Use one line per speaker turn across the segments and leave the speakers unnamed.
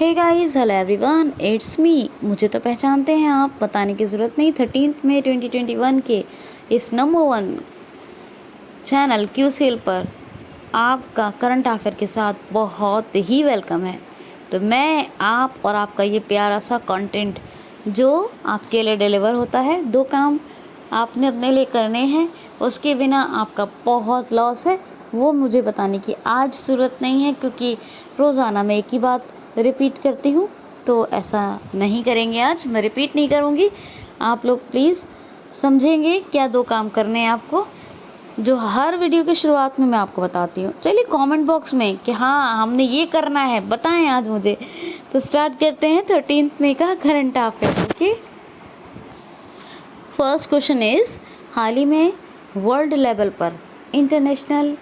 Hey guys, hello everyone, it's me. मुझे तो पहचानते हैं आप, बताने की ज़रूरत नहीं। 13 मई 2021 के इस नंबर 1 चैनल QCL पर आपका करंट अफेयर के साथ बहुत ही वेलकम है। तो मैं आप और आपका ये प्यारा सा कंटेंट जो आपके लिए डिलीवर होता है, दो काम आपने अपने लिए करने हैं, उसके बिना आपका बहुत लॉस है, वो मुझे बताने की आज ज़रूरत नहीं है, क्योंकि रोज़ाना मैं एक ही बात रिपीट करती हूँ। तो ऐसा नहीं करेंगे, आज मैं रिपीट नहीं करूँगी। आप लोग प्लीज़ समझेंगे क्या दो काम करने हैं आपको, जो हर वीडियो की शुरुआत में मैं आपको बताती हूँ। चलिए कमेंट बॉक्स में कि हाँ हमने ये करना है बताएं आज मुझे। तो स्टार्ट करते हैं 13 मई का current affair. Okay, first question is, हाल ही में वर्ल्ड लेवल पर इंटरनेशनल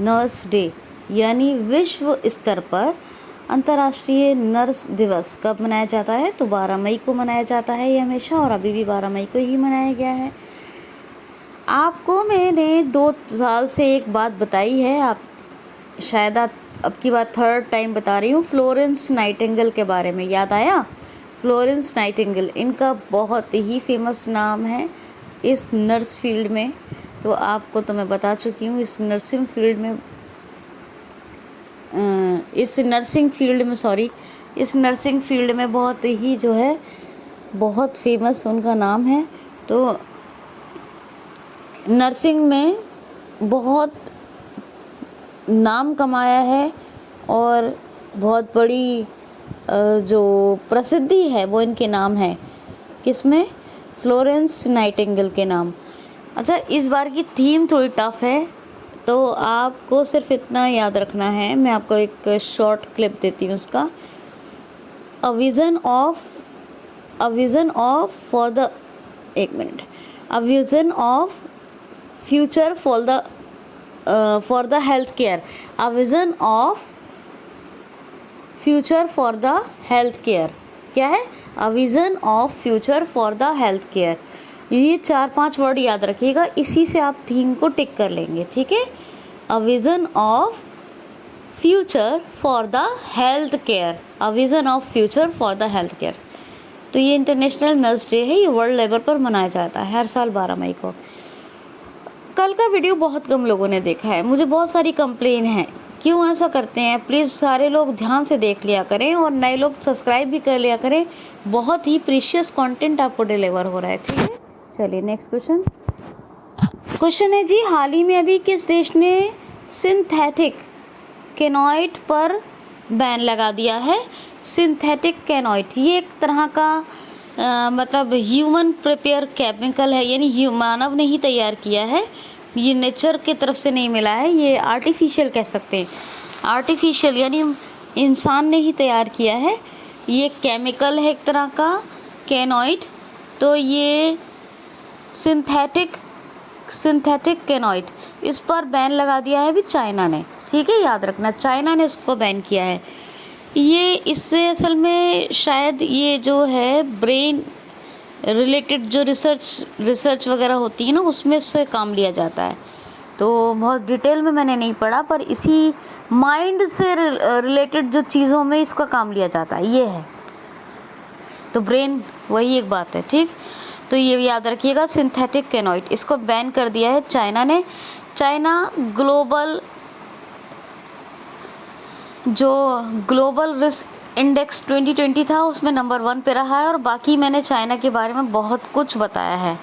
नर्स डे यानी विश्व स्तर पर अंतर्राष्ट्रीय नर्स दिवस कब मनाया जाता है? तो 12 मई को मनाया जाता है ये हमेशा, और अभी भी 12 मई को ही मनाया गया है। आपको मैंने 2 साल से एक बात बताई है, आप शायद अब की बात थर्ड टाइम बता रही हूँ, फ्लोरेंस नाइटिंगेल के बारे में। याद आया? फ्लोरेंस नाइटिंगेल, इनका बहुत ही फेमस नाम है इस नर्स फील्ड में। तो आपको तो मैं बता चुकी हूँ, इस नर्सिंग फील्ड में इस नर्सिंग फील्ड में बहुत ही जो है बहुत फेमस उनका नाम है। तो नर्सिंग में बहुत नाम कमाया है और बहुत बड़ी जो प्रसिद्धि है वो इनके नाम है। किसमें? फ्लोरेंस नाइटिंगेल के नाम। अच्छा, इस बार की थीम थोड़ी टफ है, तो आपको सिर्फ इतना याद रखना है। मैं आपको एक शॉर्ट क्लिप देती हूँ उसका। A vision of for the a vision of future for the health care. A vision of future for the health care. क्या है? A vision of future for the health care. ये 4-5 word याद रखिएगा, इसी से आप थीम को टिक कर लेंगे। ठीक है? A vision of future for the health care. A vision of future for the health care. तो ये इंटरनेशनल नर्स डे है, ये वर्ल्ड लेवल पर मनाया जाता है हर साल 12 मई को। कल का वीडियो बहुत कम लोगों ने देखा है, मुझे बहुत सारी कंप्लेन है। क्यों ऐसा करते हैं? प्लीज़ सारे लोग ध्यान से देख लिया करें और नए लोग सब्सक्राइब भी कर लिया करें। बहुत ही प्रीशियस कंटेंट आपको डिलीवर हो रहा है। ठीक है, चलिए नेक्स्ट क्वेश्चन है जी, हाल ही में अभी किस देश ने सिंथेटिक कैनोइड पर बैन लगा दिया है? सिंथेटिक कैनोइड ये एक तरह का मतलब ह्यूमन प्रिपेयर केमिकल है, यानी मानव ने ही तैयार किया है, ये नेचर की तरफ से नहीं मिला है, ये आर्टिफिशियल कह सकते हैं। आर्टिफिशियल यानी इंसान ने ही तैयार किया है। ये केमिकल है एक तरह का कैनोइड। तो ये सिंथेटिक कैनोइड, इस पर बैन लगा दिया है अभी चाइना ने। ठीक है, याद रखना, चाइना ने इसको बैन किया है। ये इससे असल में शायद ये जो है ब्रेन रिलेटेड जो रिसर्च वगैरह होती है ना, उसमें से काम लिया जाता है। तो बहुत डिटेल में मैंने नहीं पढ़ा, पर इसी माइंड से रिलेटेड जो चीज़ों में इसका काम लिया जाता है, ये है। तो ब्रेन वही एक बात है। ठीक, तो ये याद रखिएगा, सिंथेटिक कैनोइड, इसको बैन कर दिया है चाइना ने। चाइना ग्लोबल रिस्क इंडेक्स 2020 था, उसमें नंबर 1 पे रहा है। और बाकी मैंने चाइना के बारे में बहुत कुछ बताया है,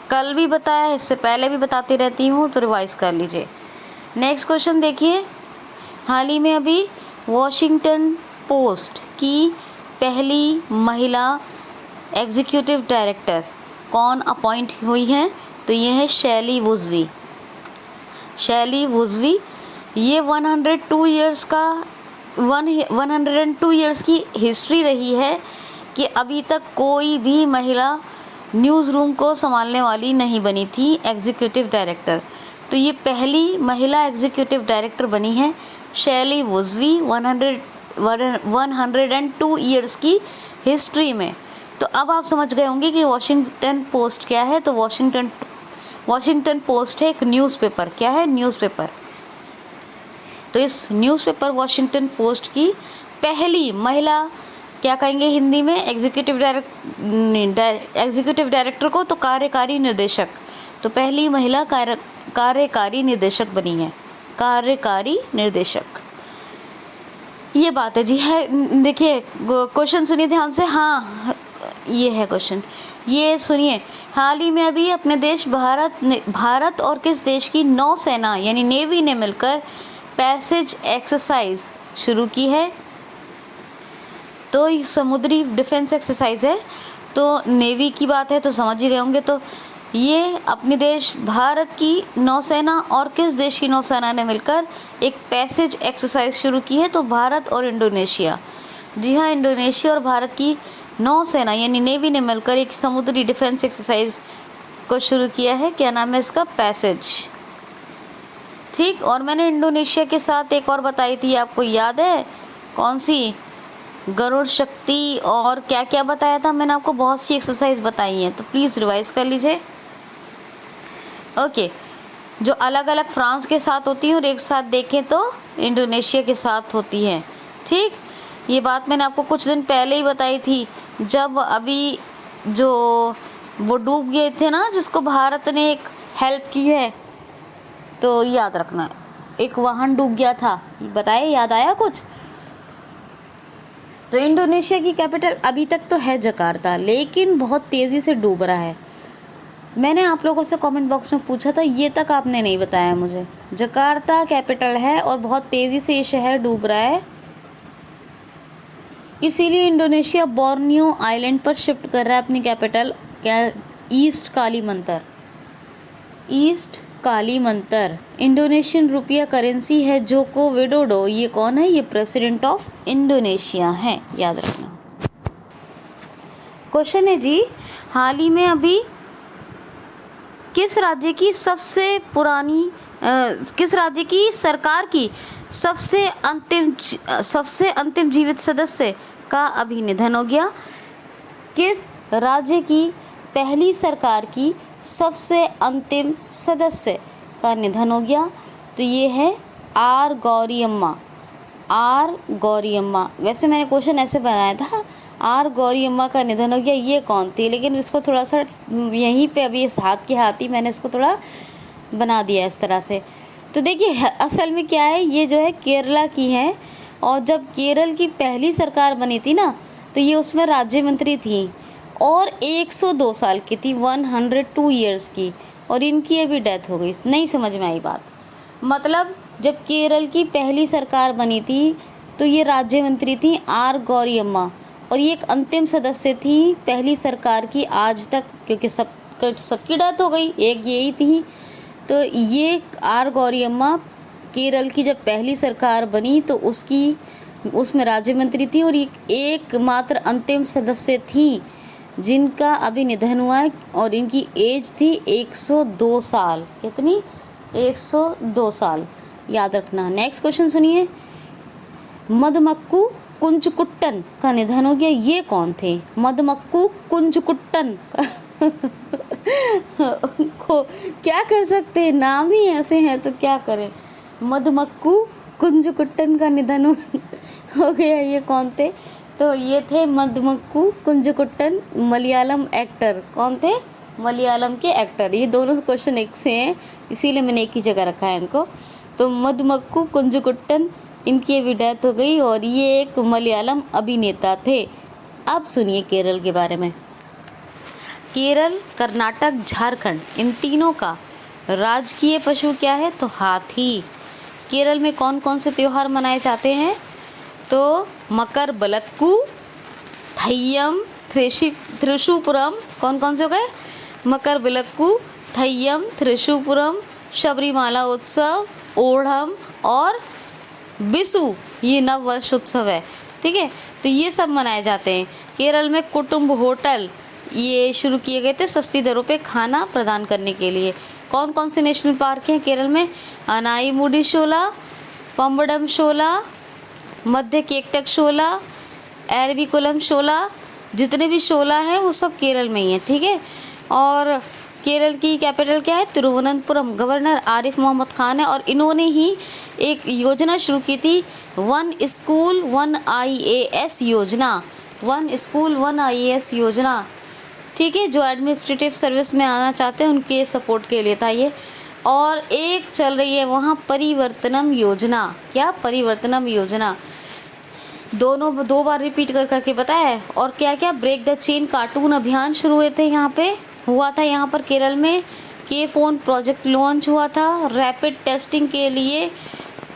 कल भी बताया है, इससे पहले भी बताती रहती हूँ, तो रिवाइज कर लीजिए। नेक्स्ट क्वेश्चन देखिए, हाल ही में अभी वॉशिंगटन पोस्ट की पहली महिला एग्जीक्यूटिव डायरेक्टर कौन अपॉइंट हुई हैं? तो ये है शैली वुज़वी। ये 102 ईयर्स की हिस्ट्री रही है कि अभी तक कोई भी महिला न्यूज़ रूम को संभालने वाली नहीं बनी थी एग्जीक्यूटिव डायरेक्टर। तो ये पहली महिला एग्जीक्यूटिव डायरेक्टर बनी है शैली वुज़वी 102 ईयर्स की हिस्ट्री में। तो अब आप समझ गए होंगे कि वॉशिंगटन पोस्ट क्या है। तो वॉशिंगटन पोस्ट है एक न्यूज़पेपर। क्या है? न्यूज़पेपर। तो इस न्यूज़पेपर वॉशिंगटन पोस्ट की पहली महिला क्या कहेंगे हिंदी में एग्जीक्यूटिव डायरेक्टर को? तो कार्यकारी निर्देशक। तो पहली महिला कार्यकारी निर्देशक बनी है, कार्यकारी निर्देशक। ये बात है जी। है, देखिए क्वेश्चन सुनिए ध्यान से। हाँ, ये है क्वेश्चन, ये सुनिए। हाल ही में अभी अपने देश भारत और किस देश की नौसेना यानी नेवी ने मिलकर पैसेज एक्सरसाइज शुरू की है? तो ये समुद्री डिफेंस एक्सरसाइज है, तो नेवी की बात है तो समझ ही गए होंगे। तो ये अपने देश भारत की नौसेना और किस देश की नौसेना ने मिलकर एक पैसेज एक्सरसाइज शुरू की है? तो भारत और इंडोनेशिया। जी हाँ, इंडोनेशिया और भारत की नौसेना यानी नेवी ने मिलकर एक समुद्री डिफेंस एक्सरसाइज को शुरू किया है। क्या नाम है इसका? पैसेज। ठीक। और मैंने इंडोनेशिया के साथ एक और बताई थी, आपको याद है? कौन सी? गरुड़ शक्ति। और क्या क्या बताया था मैंने आपको? बहुत सी एक्सरसाइज बताई हैं, तो प्लीज़ रिवाइज कर लीजिए। ओके। जो अलग अलग फ्रांस के साथ होती हैं और एक साथ देखें तो इंडोनेशिया के साथ होती हैं। ठीक। ये बात मैंने आपको कुछ दिन पहले ही बताई थी, जब अभी जो वो डूब गए थे ना, जिसको भारत ने एक हेल्प की है, तो याद रखना। एक वाहन डूब गया था, बताए? याद आया कुछ? तो इंडोनेशिया की कैपिटल अभी तक तो है जकार्ता, लेकिन बहुत तेज़ी से डूब रहा है। मैंने आप लोगों से कमेंट बॉक्स में पूछा था, ये तक आपने नहीं बताया मुझे। जकार्ता कैपिटल है और बहुत तेज़ी से ये शहर डूब रहा है, इसीलिए इंडोनेशिया बोर्नियो आइलैंड पर शिफ्ट कर रहा है अपनी कैपिटल। क्या? East Kalimantan. East Kalimantan Indonesian रुपया करेंसी है। जोको विडोडो, ये कौन है? ये प्रेसिडेंट ऑफ इंडोनेशिया है, याद रखना। क्वेश्चन है जी, हाल ही में अभी किस राज्य की सरकार की सबसे अंतिम जीवित सदस्य का अभी निधन हो गया? किस राज्य की पहली सरकार की सबसे अंतिम सदस्य का निधन हो गया? तो ये है आर गौरीअम्मा। आर गौरीअम्मा। वैसे मैंने क्वेश्चन ऐसे बनाया था, आर गौरीअम्मा का निधन हो गया, ये कौन थी? लेकिन इसको थोड़ा सा यहीं पे अभी इस हाथ के हाथ ही मैंने इसको थोड़ा बना दिया इस तरह से। तो देखिए असल में क्या है, ये जो है केरला की है, और जब केरल की पहली सरकार बनी थी ना, तो ये उसमें राज्य मंत्री थी और 102 साल की थी, 102 ईयर्स की, और इनकी अभी डेथ हो गई। नहीं समझ में आई बात? मतलब जब केरल की पहली सरकार बनी थी तो ये राज्य मंत्री थी आर गौरीअम्मा, और ये एक अंतिम सदस्य थी पहली सरकार की आज तक, क्योंकि सबकी डेथ हो गई, एक यही थी। तो ये आर गौरीअम्मा केरल की जब पहली सरकार बनी तो उसमें राज्य मंत्री थी, और एकमात्र अंतिम सदस्य थी जिनका अभी निधन हुआ है, और इनकी एज थी 102 साल। कितनी? 102 साल, याद रखना। नेक्स्ट क्वेश्चन सुनिए। मधुमक्खू कुंजकुट्टन का निधन हो गया, ये कौन थे? मधुमक्खू कुंजकुट्टन को क्या कर सकते हैं, नाम ही ऐसे हैं तो क्या करें। मधुमक्खू कुंजकुट्टन का निधन हो गया, ये कौन थे? तो ये थे मधुमक्खू कुंजकुट्टन, मलयालम एक्टर। कौन थे? मलयालम के एक्टर। ये दोनों क्वेश्चन एक से हैं, इसीलिए मैंने एक ही जगह रखा है इनको। तो मधुमक्खू कुंजकुट्टन, इनकी अभी डेथ हो गई, और ये एक मलयालम अभिनेता थे। अब सुनिए केरल के बारे में। केरल, कर्नाटक, झारखंड, इन तीनों का राजकीय पशु क्या है? तो हाथी। केरल में कौन कौन से त्यौहार मनाए जाते हैं? तो मकर बलक्कू, थय्यम, त्रिशूपुरम। कौन कौन से हो गए? मकर बिलक्कू, थय्यम, त्रिशूपुरम, शबरीमाला उत्सव, ओणम और बिसु, ये नव वर्ष उत्सव है। ठीक है, तो ये सब मनाए जाते हैं। केरल में कुटुंब होटल ये शुरू किए गए थे सस्ती दरों पे खाना प्रदान करने के लिए। कौन कौन से नेशनल पार्क हैं केरल में? अनाईमुडी शोला, पम्बडम शोला, मध्य केकटक शोला, एरविकुलम शोला, जितने भी शोला हैं वो सब केरल में ही हैं। ठीक है, और केरल की कैपिटल क्या है? तिरुवनंतपुरम। गवर्नर आरिफ मोहम्मद खान है, और इन्होंने ही एक योजना शुरू की थी, 1 स्कूल 1 IAS योजना। 1 स्कूल 1 IAS योजना, ठीक है, जो एडमिनिस्ट्रेटिव सर्विस में आना चाहते हैं उनके सपोर्ट के लिए था ये। और एक चल रही है वहाँ परिवर्तनम योजना। क्या? परिवर्तनम योजना। दोनों 2 बार रिपीट कर करके बताया है। और क्या क्या? ब्रेक द चेन कार्टून अभियान शुरू हुए थे, यहाँ पे हुआ था, यहाँ पर केरल में। के फ़ोन प्रोजेक्ट लॉन्च हुआ था। रैपिड टेस्टिंग के लिए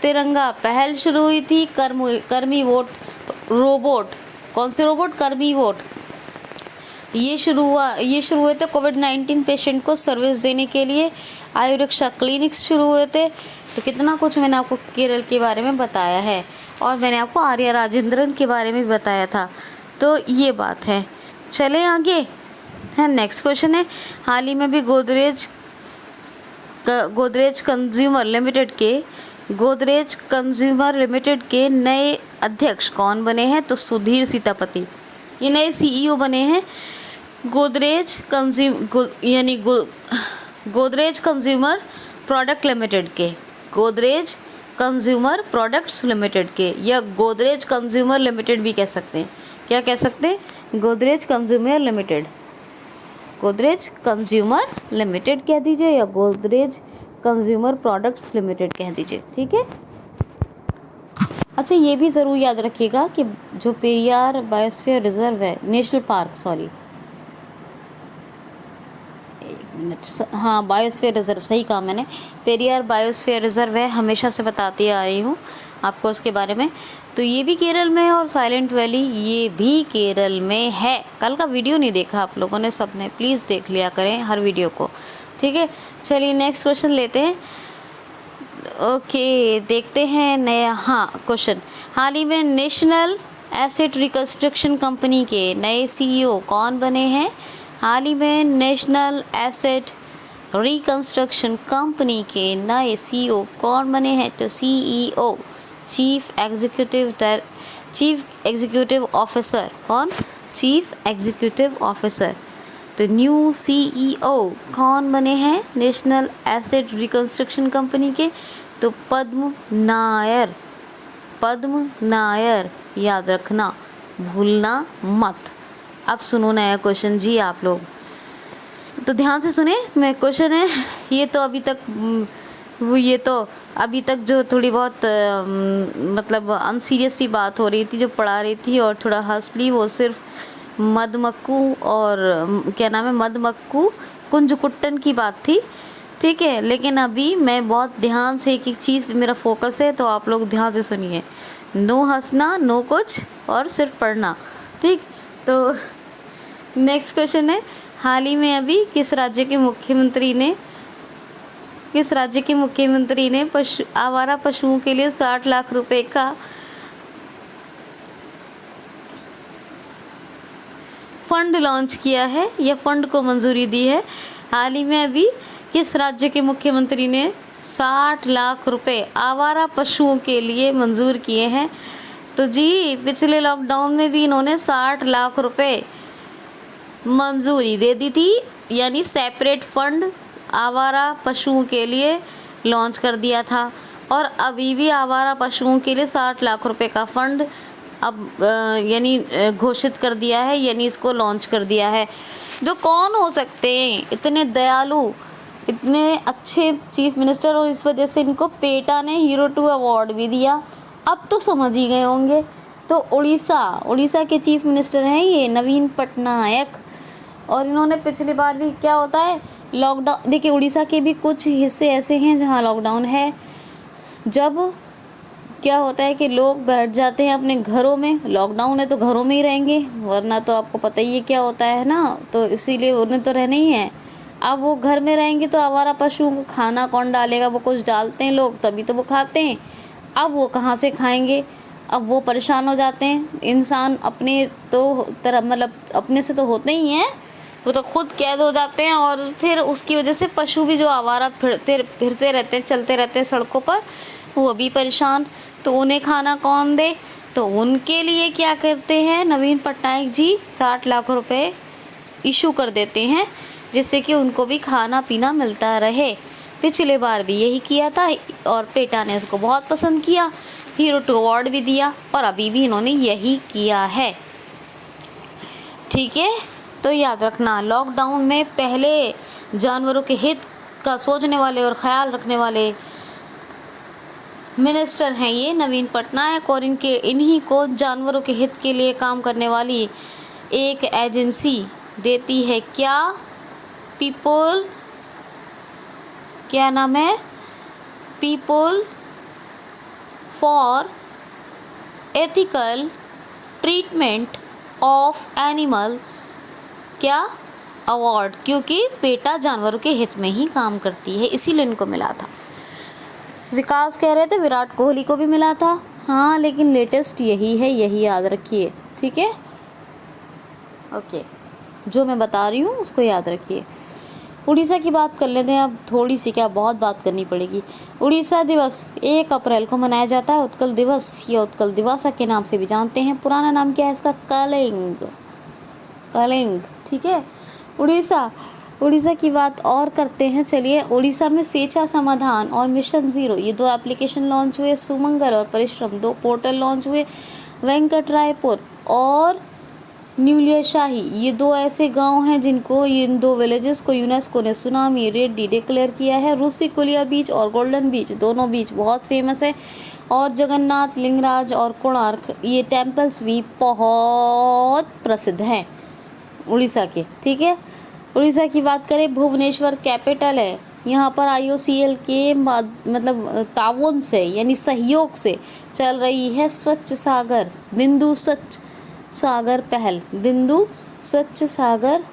तिरंगा पहल शुरू हुई थी। कर्मी वोट रोबोट, कौन से रोबोट? कर्मी वोट, ये शुरू हुए थे कोविड-19 पेशेंट को सर्विस देने के लिए। आयु रक्षा क्लिनिक्स शुरू हुए थे। तो कितना कुछ मैंने आपको केरल के बारे में बताया है। और मैंने आपको आर्या राजेंद्रन के बारे में भी बताया था। तो ये बात है। चलें आगे है। नेक्स्ट क्वेश्चन है, हाल ही में भी गोदरेज कंज्यूमर लिमिटेड के नए अध्यक्ष कौन बने हैं? तो सुधीर सीतापति, ये नए CEO बने हैं गोदरेज कंज्यूमर प्रोडक्ट लिमिटेड के। गोदरेज कंज्यूमर प्रोडक्ट्स लिमिटेड के, या गोदरेज कंज्यूमर लिमिटेड भी कह सकते हैं। क्या कह सकते हैं? Godrej consumer limited, Godrej consumer limited कह दीजिए, या गोदरेज कंज्यूमर प्रोडक्ट्स लिमिटेड कह दीजिए, ठीक है। अच्छा, ये भी ज़रूर याद रखिएगा कि जो पेरियार बायोस्फीयर रिजर्व है, नेशनल पार्क, सॉरी, हाँ, बायोस्फीयर रिजर्व, सही कहा मैंने, पेरियार बायोस्फीयर रिजर्व है, हमेशा से बताती आ रही हूँ आपको उसके बारे में। तो ये भी केरल में है। और साइलेंट वैली, ये भी केरल में है। कल का वीडियो नहीं देखा आप लोगों ने, सबने प्लीज़ देख लिया करें हर वीडियो को, ठीक है। चलिए नेक्स्ट क्वेश्चन लेते हैं। ओके, देखते हैं नया, हाँ, क्वेश्चन, हाल ही में नेशनल एसेट रिकंस्ट्रक्शन कंपनी के नए CEO कौन बने हैं? हाल ही में नेशनल एसेट रिकंस्ट्रक्शन कंपनी के नए CEO कौन बने हैं? तो CEO, चीफ एग्जीक्यूटिव ऑफिसर, कौन? Chief executive officer. तो न्यू CEO कौन बने हैं नेशनल एसेट रिकंस्ट्रक्शन कंपनी के? तो पद्म नायर, याद रखना, भूलना मत। अब सुनो नया क्वेश्चन जी, आप लोग तो ध्यान से सुने। मैं क्वेश्चन है, ये तो अभी तक जो थोड़ी बहुत मतलब अनसीरियस सी बात हो रही थी, जो पढ़ा रही थी और थोड़ा हंस ली, वो सिर्फ मधुमक्खू और क्या नाम है, मधुमक्खू कुंजकुट्टन की बात थी, ठीक है। लेकिन अभी मैं बहुत ध्यान से एक एक चीज़ पे मेरा फोकस है, तो आप लोग ध्यान से सुनिए। नो हंसना, नो कुछ, और सिर्फ पढ़ना, ठीक। तो नेक्स्ट क्वेश्चन है, हाल ही में अभी किस राज्य के मुख्यमंत्री ने आवारा पशुओं के लिए 60 लाख रुपए का फंड लॉन्च किया है, या फंड को मंजूरी दी है? हाल ही में अभी किस राज्य के मुख्यमंत्री ने 60 लाख रुपए आवारा पशुओं के लिए मंजूर किए हैं? तो जी, पिछले लॉकडाउन में भी इन्होंने 60 लाख रुपए मंजूरी दे दी थी, यानी सेपरेट फंड आवारा पशुओं के लिए लॉन्च कर दिया था। और अभी भी आवारा पशुओं के लिए 60 लाख रुपए का फंड अब यानी घोषित कर दिया है, यानी इसको लॉन्च कर दिया है। जो कौन हो सकते हैं इतने दयालु, इतने अच्छे चीफ मिनिस्टर, और इस वजह से इनको पेटा ने हीरो 2 अवार्ड भी दिया। अब तो समझ ही गए होंगे। तो उड़ीसा के चीफ मिनिस्टर हैं ये नवीन पटनायक। और इन्होंने पिछली बार भी, क्या होता है लॉकडाउन, देखिए उड़ीसा के भी कुछ हिस्से ऐसे हैं जहाँ लॉकडाउन है। जब क्या होता है कि लोग बैठ जाते हैं अपने घरों में, लॉकडाउन है तो घरों में ही रहेंगे, वरना तो आपको पता ही है क्या होता है ना, तो इसीलिए उन्हें तो रहना ही है। अब वो घर में रहेंगे तो आवारा पशुओं को खाना कौन डालेगा? वो कुछ डालते हैं लोग, तभी तो वो खाते हैं। अब वो कहाँ से खाएंगे? अब वो परेशान हो जाते हैं। इंसान अपने तो तरह मतलब अपने से तो होते ही हैं, वो तो खुद कैद हो जाते हैं। और फिर उसकी वजह से पशु भी जो आवारा फिरते रहते हैं, चलते रहते हैं सड़कों पर, वो भी परेशान। तो उन्हें खाना कौन दे? तो उनके लिए क्या करते हैं नवीन पटनायक जी, 60 लाख रुपए इशू कर देते हैं, जिससे कि उनको भी खाना पीना मिलता रहे। पिछले बार भी यही किया था और पेटा ने इसको बहुत पसंद किया, हीरो 2 अवार्ड भी दिया, और अभी भी इन्होंने यही किया है। ठीक है। तो याद रखना, लॉकडाउन में पहले जानवरों के हित का सोचने वाले और ख्याल रखने वाले मिनिस्टर हैं ये नवीन पटनायक, और इन्हीं को जानवरों के हित के लिए काम करने वाली एक एजेंसी देती है क्या, पीपल, क्या नाम है, people for ethical treatment of animal क्या अवार्ड, क्योंकि पेटा जानवरों के हित में ही काम करती है, इसीलिए इनको मिला था। विकास कह रहे थे विराट कोहली को भी मिला था, हाँ लेकिन लेटेस्ट यही है, यही याद रखिए, ठीक है। ओके, जो मैं बता रही हूँ उसको याद रखिए। उड़ीसा की बात कर लेते हैं अब, थोड़ी सी क्या बहुत बात करनी पड़ेगी। उड़ीसा दिवस 1 अप्रैल को मनाया जाता है। उत्कल दिवस या उत्कल दिवसा के नाम से भी जानते हैं। पुराना नाम क्या है इसका, कलिंग, कलिंग, ठीक है। उड़ीसा की बात और करते हैं, चलिए। उड़ीसा में सेचा समाधान और मिशन ज़ीरो, ये 2 एप्लीकेशन लॉन्च हुए। सुमंगल और परिश्रम 2 पोर्टल लॉन्च हुए। वेंकटरायपुर और न्यूलियाशाही, ये 2 ऐसे गांव हैं जिनको, इन 2 विलेजेस को यूनेस्को ने सुनामी रेड्डी डिक्लेयर किया है। रूसीकुलिया बीच और गोल्डन बीच, दोनों बीच बहुत फेमस है। और जगन्नाथ, लिंगराज और कोणार्क, ये टेम्पल्स भी बहुत प्रसिद्ध हैं उड़ीसा के, ठीक है। उड़ीसा की बात करें, भुवनेश्वर कैपिटल है। यहाँ पर IOCL के मतलब ताउन से यानी सहयोग से चल रही है स्वच्छ सागर, बिंदु स्वच्छ सागर पहल, बिंदु स्वच्छ सागर,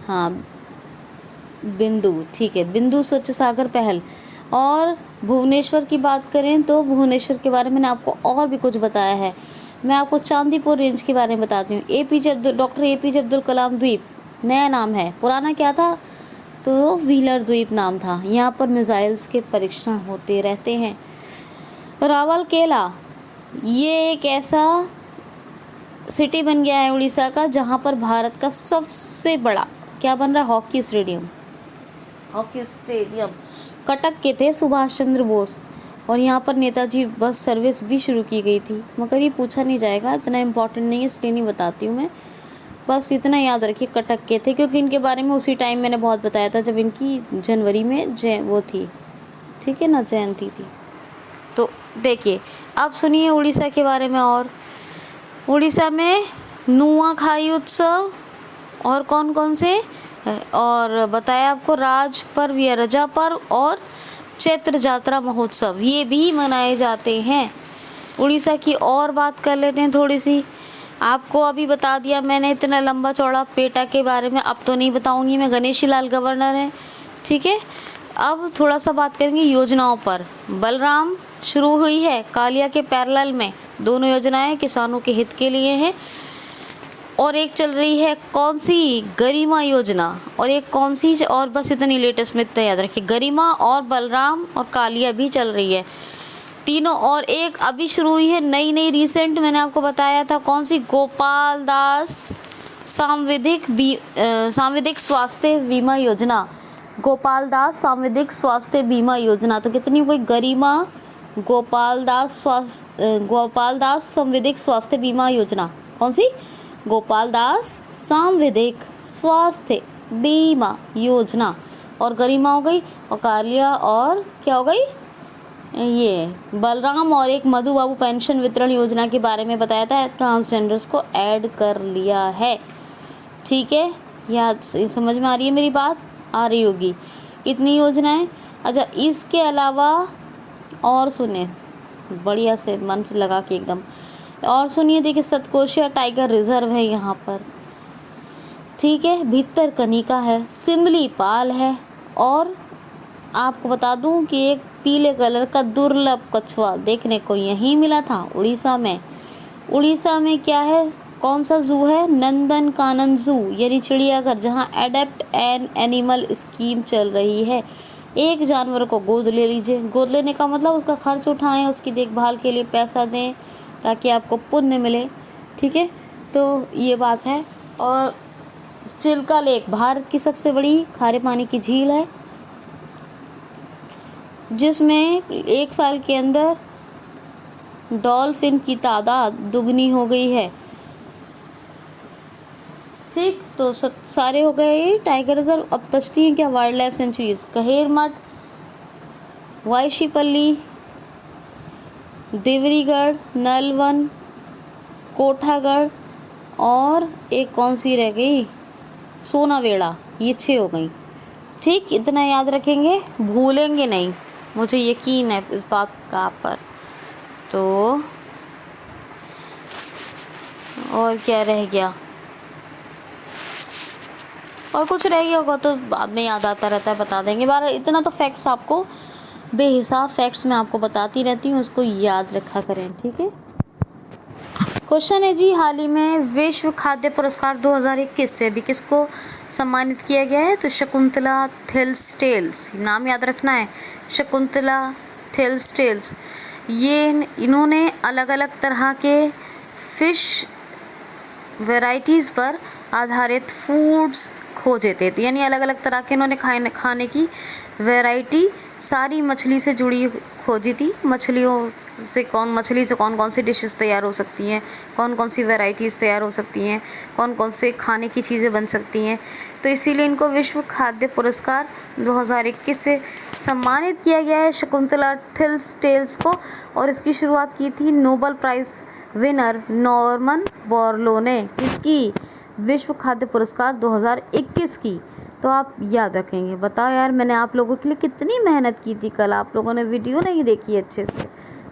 हाँ बिंदु, ठीक है, बिंदु स्वच्छ सागर पहल। और भुवनेश्वर की बात करें तो भुवनेश्वर के बारे में मैंने आपको और भी कुछ बताया है। मैं आपको चांदीपुर रेंज के बारे में बताती हूँ। डॉक्टर APJ अब्दुल कलाम द्वीप नया नाम है, पुराना क्या था तो व्हीलर द्वीप नाम था। यहाँ पर मिसाइल्स के परीक्षण होते रहते हैं। रावलकेला, ये एक ऐसा सिटी बन गया है उड़ीसा का जहाँ पर भारत का सबसे बड़ा क्या बन रहा है, हॉकी स्टेडियम। कटक के थे सुभाष चंद्र बोस, और यहाँ पर नेताजी बस सर्विस भी शुरू की गई थी, मगर ये पूछा नहीं जाएगा, इतना इम्पोर्टेंट नहीं है इसलिए नहीं बताती हूँ मैं। बस इतना याद रखिए कटक के थे, क्योंकि इनके बारे में उसी टाइम मैंने बहुत बताया था जब इनकी जनवरी में वो थी, ठीक है ना, जयंती थी। तो देखिए अब सुनिए उड़ीसा के बारे में। और उड़ीसा में नुआखाई उत्सव और कौन कौन से, और बताया आपको राज पर्व या रजा पर्व और चैत्र जात्रा महोत्सव, ये भी मनाए जाते हैं। उड़ीसा की और बात कर लेते हैं थोड़ी सी। आपको अभी बता दिया मैंने इतना लंबा चौड़ा पेटा के बारे में, अब तो नहीं बताऊंगी मैं, गणेशी लाल गवर्नर हैं, ठीक है। अब थोड़ा सा बात करेंगे योजनाओं पर। बलराम शुरू हुई है कालिया के पैरेलल में, दोनों योजनाएं किसानों के हित के लिए हैं। और एक चल रही है कौन सी, गरिमा योजना, और एक कौन सी, और बस इतनी लेटेस्ट में इतना याद रखिए, गरिमा और बलराम और कालिया भी चल रही है तीनों। और एक अभी शुरू हुई है नई रिसेंट, मैंने आपको बताया था कौन सी, गोपाल दास सांविधिक स्वास्थ्य बीमा योजना, गोपाल दास सांविधिक स्वास्थ्य बीमा योजना। तो कितनी हुई, गरिमा, गोपाल दास संविधिक स्वास्थ्य बीमा योजना, कौन सी, गोपाल दास सांविधिक स्वास्थ्य बीमा योजना। और गरिमा हो गई, और कालिया, और क्या हो गई, ये बलराम, और एक मधु बाबू पेंशन वितरण योजना के बारे में बताया था, ट्रांसजेंडर्स को ऐड कर लिया है, ठीक है। याद समझ में आ रही है मेरी बात, आ रही होगी, इतनी योजनाएं। अच्छा इसके अलावा और सुने बढ़िया से मन से लगा के एकदम, और सुनिए, देखिए सतकोशिया टाइगर रिजर्व है यहाँ पर, ठीक है। भितरकनिका है, सिमलीपाल है, और आपको बता दूं कि एक पीले कलर का दुर्लभ कछुआ देखने को यहीं मिला था उड़ीसा में। उड़ीसा में क्या है, कौन सा जू है, नंदन कानन जू यानी चिड़ियाघर, जहाँ एडेप्ट एन एनिमल स्कीम चल रही है। एक जानवर को गोद ले लीजिए, गोद लेने का मतलब उसका खर्च उठाएं, उसकी देखभाल के लिए पैसा दें ताकि आपको पुण्य मिले, ठीक है। तो ये बात है। और चिल्का लेक भारत की सबसे बड़ी खारे पानी की झील है, जिसमें 1 साल के अंदर डॉल्फिन की तादाद दुगनी हो गई है। ठीक, तो सारे हो गए ये टाइगर रिजर्व। अब बचती हैं क्या वाइल्ड लाइफ सेंचुरीज, कहेरमठ, वाईशीपल्ली, देवरीगढ़, नलवन, कोठागढ़ और एक कौन सी रह गई, सोनावेड़ा। ये 6 हो गई। ठीक, इतना याद रखेंगे, भूलेंगे नहीं, मुझे यकीन है इस बात का आप पर। तो और क्या रह गया, और कुछ रह गया होगा तो बाद में याद आता रहता है, बता देंगे। बार इतना तो फैक्ट्स आपको, बेहिसाब फैक्ट्स मैं आपको बताती रहती हूँ, उसको याद रखा करें, ठीक है। क्वेश्चन है जी, हाल ही में विश्व खाद्य पुरस्कार 2021 से अभी किसको सम्मानित किया गया है? तो शकुंतला थिल्सटेल्स, नाम याद रखना है, शकुंतला थिल्सटेल्स। ये इन्होंने अलग अलग तरह के फिश वैरायटीज़ पर आधारित फूड्स खोजे थे, यानी अलग अलग तरह के इन्होंने खाने की वैरायटी सारी मछली से जुड़ी खोजी थी। मछली से कौन कौन सी डिशेस तैयार हो सकती हैं, कौन कौन सी वैरायटीज़ तैयार हो सकती हैं, कौन कौन से खाने की चीज़ें बन सकती हैं। तो इसीलिए इनको विश्व खाद्य पुरस्कार 2021 से सम्मानित किया गया है, शकुंतला थिल्सटेल्स को। और इसकी शुरुआत की थी Nobel prize winner Norman Borlaug ने। किसकी? विश्व खाद्य पुरस्कार 2021 की। तो आप याद रखेंगे। बताओ यार, मैंने आप लोगों के लिए कितनी मेहनत की थी। कल आप लोगों ने वीडियो नहीं देखी अच्छे से,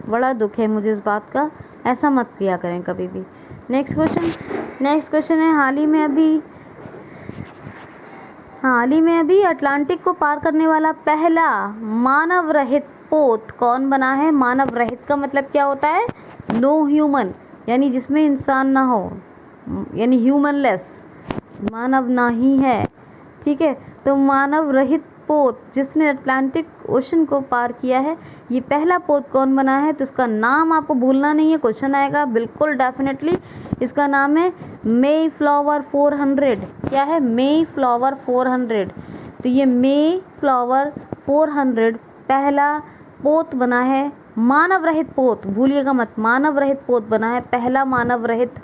बड़ा दुख है मुझे इस बात का। ऐसा मत किया करें कभी भी। नेक्स्ट क्वेश्चन है, हाल ही में अभी अटलांटिक को पार करने वाला पहला मानव रहित पोत कौन बना है? मानव रहित का मतलब क्या होता है? नो ह्यूमन, यानी जिसमें इंसान ना हो, यानी ह्यूमनलेस, मानव ना ही है, ठीक है। तो मानव रहित पोत जिसने अटलांटिक ओशन को पार किया है, ये पहला पोत कौन बना है? तो उसका नाम आपको भूलना नहीं है, क्वेश्चन आएगा बिल्कुल डेफिनेटली। इसका नाम है मे फ्लावर 400। क्या है? मे फ्लावर 400। तो ये मे फ्लावर 400 पहला पोत बना है, मानव रहित पोत, भूलिएगा मत, मानव रहित पोत बना है, पहला मानव रहित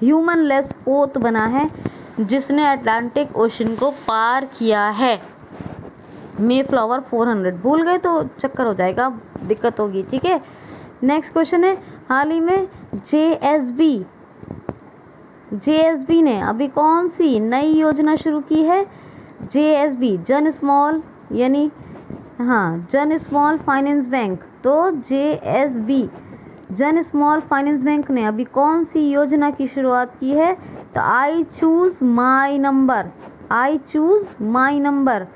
ह्यूमनलेस पोत बना है जिसने अटलांटिक ओशन को पार किया है। मे फ्लावर 400 भूल गए तो चक्कर हो जाएगा, दिक्कत होगी, ठीक है। नेक्स्ट क्वेश्चन है, हाल ही में जेएसबी ने अभी कौन सी नई योजना शुरू की है? जेएसबी जन स्मॉल फाइनेंस बैंक। तो जेएसबी जन स्मॉल फाइनेंस बैंक ने अभी कौन सी योजना की शुरुआत की है? तो आई चूज माई नंबर।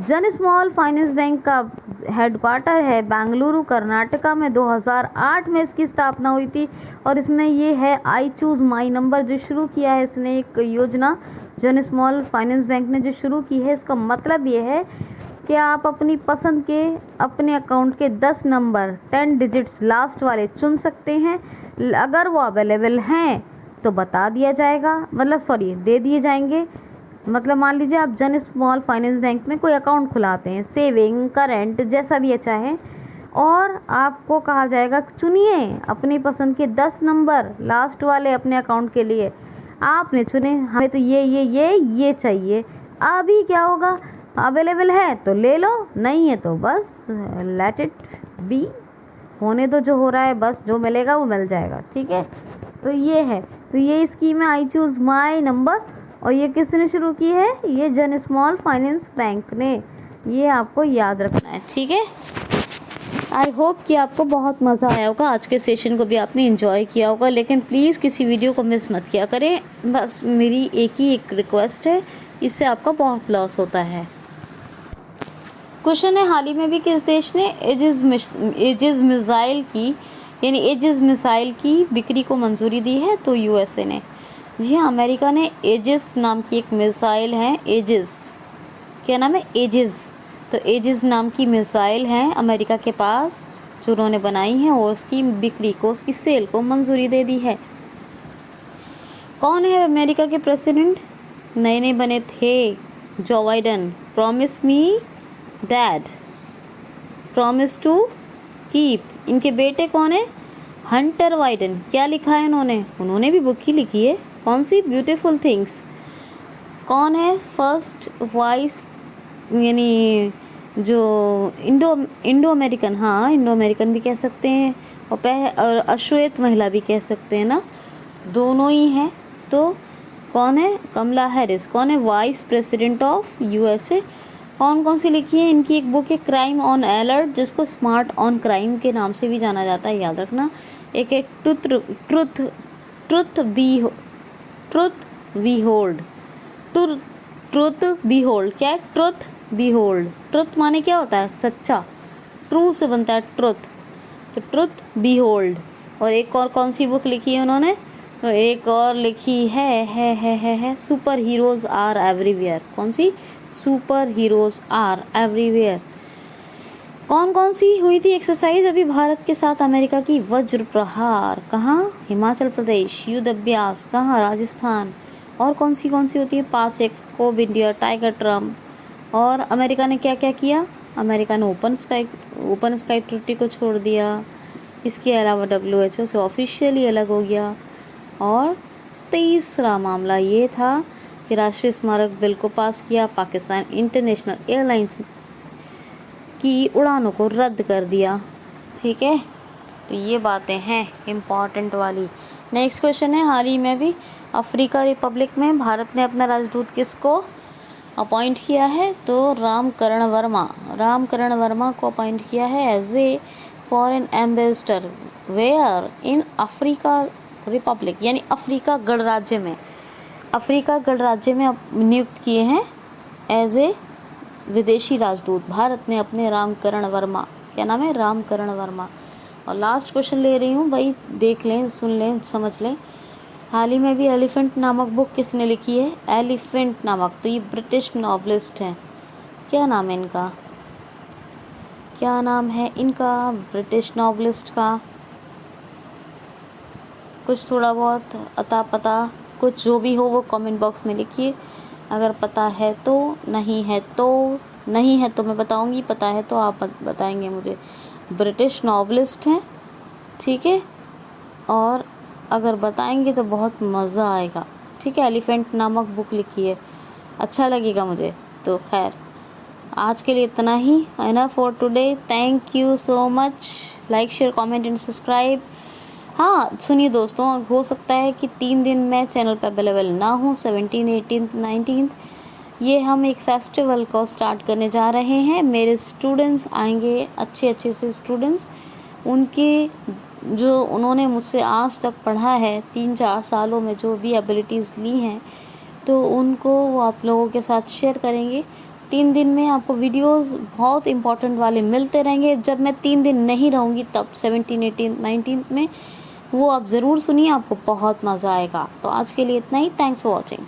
जन स्मॉल फाइनेंस बैंक का हेडक्वार्टर है बेंगलुरु कर्नाटका में। 2008 में इसकी स्थापना हुई थी और इसमें ये है आई चूज माई नंबर जो शुरू किया है इसने, एक योजना जन स्मॉल फाइनेंस बैंक ने जो शुरू की है। इसका मतलब ये है कि आप अपनी पसंद के अपने अकाउंट के 10 नंबर 10 डिजिट्स लास्ट वाले चुन सकते हैं। अगर वो अवेलेबल हैं तो बता दिया जाएगा, दे दिए जाएंगे। मतलब मान लीजिए आप जन स्मॉल फाइनेंस बैंक में कोई अकाउंट खुलाते हैं, सेविंग, करंट, जैसा भी अच्छा है, और आपको कहा जाएगा चुनिए अपनी पसंद के 10 नंबर लास्ट वाले अपने अकाउंट के लिए। आपने चुने, हमें तो ये चाहिए। अभी क्या होगा? अवेलेबल है तो ले लो, नहीं है तो बस लेट इट बी, होने दो जो हो रहा है, बस जो मिलेगा वो मिल जाएगा, ठीक है। तो ये है, तो ये स्कीम है आई चूज माई नंबर, और ये किसने शुरू की है? ये जन स्मॉल फाइनेंस बैंक ने। ये आपको याद रखना है, ठीक है। आई होप कि आपको बहुत मज़ा आया होगा, आज के सेशन को भी आपने एंजॉय किया होगा। लेकिन प्लीज़ किसी वीडियो को मिस मत किया करें, बस मेरी एक रिक्वेस्ट है, इससे आपका बहुत लॉस होता है। क्वेश्चन है, हाल ही में भी किस देश ने एजिस मिसाइल की बिक्री को मंजूरी दी है? तो यूएसए ने। जी हाँ, अमेरिका ने एजिस नाम की एक मिसाइल है, एजिस, क्या नाम है? एजिस। तो एजिस नाम की मिसाइल है अमेरिका के पास जो उन्होंने बनाई है, और उसकी बिक्री को, उसकी सेल को मंजूरी दे दी है। कौन है अमेरिका के प्रेसिडेंट? नए बने थे जो Biden. Promise me dad, promise to keep. इनके बेटे कौन है? Hunter Biden. क्या लिखा है उन्होंने भी बुक ही लिखी है, कौन सी? Beautiful things. कौन है फर्स्ट वाइस, यानी जो इंडो अमेरिकन, हाँ इंडो अमेरिकन भी कह सकते हैं और अश्वेत महिला भी कह सकते हैं ना, दोनों ही हैं। तो कौन है? कमला हैरिस। कौन है? Vice president of USA. कौन कौन सी लिखी है? इनकी एक बुक है क्राइम ऑन अलर्ट, जिसको स्मार्ट ऑन क्राइम के नाम से भी जाना जाता है, याद रखना। एक है truth be hold. Truth be hold. क्या है? Truth be hold. ट्रुथ माने क्या होता है? सच्चा। ट्रू से बनता है ट्रुथ, तो ट्रुथ बी होल्ड। और एक और कौन सी बुक लिखी है उन्होंने? तो एक और लिखी है सुपर हीरोज आर एवरीवेयर। कौन सी? Super heroes are everywhere. कौन कौन सी हुई थी एक्सरसाइज अभी भारत के साथ अमेरिका की? वज्र प्रहार। कहाँ? हिमाचल प्रदेश। युद्ध अभ्यास कहाँ? राजस्थान। और कौन सी होती है? पास एक्स, कोब इंडिया, टाइगर ट्रम्प। और अमेरिका ने क्या क्या किया? अमेरिका ने ओपन स्काई ट्रीटी को छोड़ दिया। इसके अलावा WHO से ऑफिशियली अलग हो गया। और तीसरा मामला ये था कि राष्ट्रीय स्मारक बिल को पास किया। पाकिस्तान इंटरनेशनल एयरलाइंस की उड़ानों को रद्द कर दिया। ठीक है, तो ये बातें हैं इम्पॉर्टेंट वाली। नेक्स्ट क्वेश्चन है, हाल ही में भी अफ्रीका रिपब्लिक में भारत ने अपना राजदूत किसको अपॉइंट किया है? तो रामकरण वर्मा को अपॉइंट किया है as a foreign ambassador. Where? In Africa republic, यानी अफ्रीका गणराज्य में। नियुक्त किए हैं एज ए विदेशी राजदूत भारत ने अपने रामकरण वर्मा। क्या नाम है? रामकरण वर्मा। और लास्ट क्वेश्चन ले रही हूँ भाई, देख लें, सुन लें, समझ लें। हाल ही में भी एलिफेंट नामक बुक किसने लिखी है? एलिफेंट नामक, तो ये ब्रिटिश नॉवलिस्ट हैं। क्या नाम है इनका? ब्रिटिश नॉवलिस्ट का कुछ थोड़ा बहुत अता पता, कुछ जो भी हो वो कमेंट बॉक्स में लिखिए। अगर पता है तो, नहीं है तो मैं बताऊंगी, पता है तो आप बताएंगे मुझे। ब्रिटिश नॉवलिस्ट हैं, ठीक है, और अगर बताएंगे तो बहुत मज़ा आएगा। ठीक है, एलिफेंट नामक बुक लिखी है, अच्छा लगेगा मुझे। तो खैर, आज के लिए इतना ही, enough for today. Thank you so much. Like, share, comment and subscribe. हाँ सुनिए दोस्तों, हो सकता है कि 3 दिन मैं चैनल पर अवेलेबल ना हूँ, 17, 18, 19। ये हम एक फेस्टिवल को स्टार्ट करने जा रहे हैं। मेरे स्टूडेंट्स आएंगे, अच्छे से स्टूडेंट्स, उनके जो उन्होंने मुझसे आज तक पढ़ा है 3-4 सालों में, जो भी एबिलिटीज़ ली हैं, तो उनको वो आप लोगों के साथ शेयर करेंगे। 3 दिन में आपको वीडियोस बहुत इंपॉर्टेंट वाले मिलते रहेंगे। जब मैं 3 दिन नहीं रहूँगी तब 17, 18, 19 में वो आप ज़रूर सुनिए, आपको बहुत मज़ा आएगा। तो आज के लिए इतना ही। Thanks for watching.